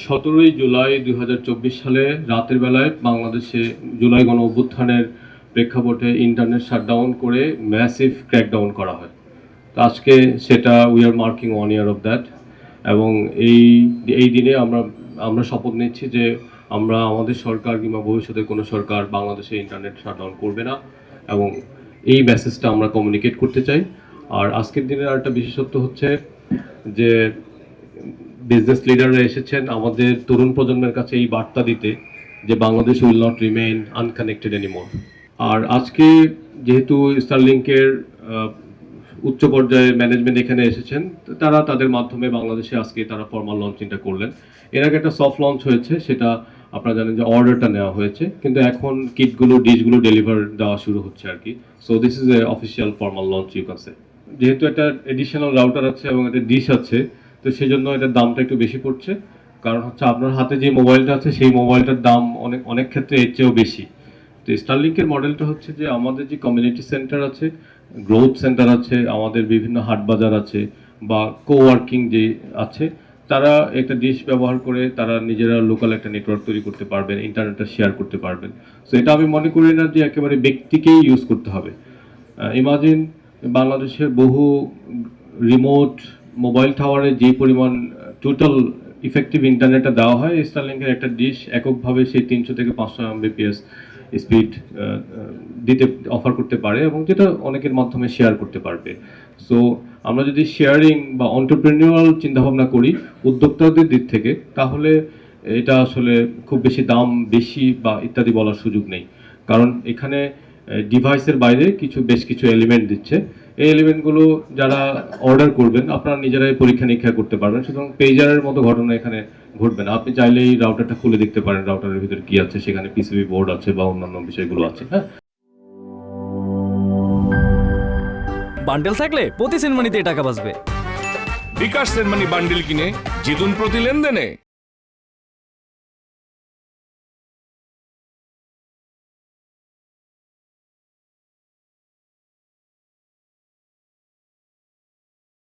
17 জুলাই 2024 সালে রাতের বেলায় বাংলাদেশে জুলাই গণ অভ্যুত্থানের প্রেক্ষাপটে ইন্টারনেট শাটডাউন করে ম্যাসিভ ক্র্যাকডাউন করা হয়। তো আজকে সেটা we are marking 1 year of that. এবং এই দিনে আমরা শপথ নিচ্ছি যে আমরা আমাদের সরকার কিংবা ভবিষ্যতের কোনো সরকার বাংলাদেশে ইন্টারনেট শাটডাউন করবে না, এবং এই মেসেজটা আমরা কমিউনিকেট করতে চাই। আর আজকের দিনের আরেকটা বিশেষত্ব হচ্ছে যে বিজনেস লিডাররা এসেছেন আমাদের তরুণ প্রজন্মের কাছে এই বার্তা দিতে যে Bangladesh will not remain unconnected anymore. আর আজকে যেহেতু স্টারলিংকের উচ্চ পর্যায়ের ম্যানেজমেন্ট এখানে এসেছেন, তারা তাদের মাধ্যমে বাংলাদেশে আজকে তারা ফর্মাল লঞ্চিংটা করলেন। এর আগে একটা সফট লঞ্চ হয়েছে, সেটা আপনারা জানেন যে অর্ডারটা নেওয়া হয়েছে, কিন্তু এখন কিটগুলো ডিশগুলো ডেলিভার দেওয়া শুরু হচ্ছে আর কি। So this is a official formal launch you can say. যেহেতু একটা এডিশনাল রাউটার আছে এবং একটা ডিশ আছে, তো সেই জন্য এটার দামটা একটু বেশি পড়ছে। কারণ হচ্ছে আপনার হাতে যে মোবাইলটা আছে সেই মোবাইলটার দাম অনেক ক্ষেত্রে এর চেয়েও বেশি। তো স্টারলিংকের মডেলটা হচ্ছে যে আমাদের যে কমিউনিটি সেন্টার আছে, গ্রোথ সেন্টার আছে, আমাদের বিভিন্ন হাট বাজার আছে বা কোওয়ার্কিং যে আছে, তারা একটা ডিশ ব্যবহার করে তারা নিজেরা লোকাল একটা নেটওয়ার্ক তৈরি করতে পারবেন, ইন্টারনেটটা শেয়ার করতে পারবেন। সো এটা আমি মনে করি না যে একেবারে ব্যক্তিকেই ইউজ করতে হবে। ইমাজিন বাংলাদেশের বহু রিমোট মোবাইল টাওয়ারে যে পরিমাণ টোটাল ইফেক্টিভ ইন্টারনেটটা দেওয়া হয়, স্টারলিংকের একটা ডিশ এককভাবে সেই 300 থেকে 500 Mbps স্পিড দিতে অফার করতে পারে, এবং যেটা অনেকের মাধ্যমে শেয়ার করতে পারবে। সো আমরা যদি শেয়ারিং বা অন্টারপ্রেনিউরাল চিন্তাভাবনা করি উদ্যোক্তাদের দিক থেকে, তাহলে এটা আসলে খুব বেশি দাম বেশি বা ইত্যাদি বলার সুযোগ নেই। কারণ এখানে ডিভাইসের বাইরে বেশ কিছু এলিমেন্ট দিচ্ছে। এই এলিমেন্টগুলো যারা অর্ডার করবেন আপনারা নিজেরাই পরীক্ষা নিরীক্ষা করতে পারবেন, সুতরাং পেজারের মতো ঘটনা এখানে ঘটবে না। আপনি চাইলেই রাউটারটা খুলে দেখতে পারেন রাউটারের ভিতরে কি আছে, সেখানে পিসিবি বোর্ড আছে বা অন্যান্য বিষয়গুলো আছে। হ্যাঁ, বান্ডেল থাকলে প্রতি সেনমানিতে টাকা বাঁচবে। বিকাশ সেনমানি বান্ডিল কিনে জিতুন প্রতি লেনদেনে।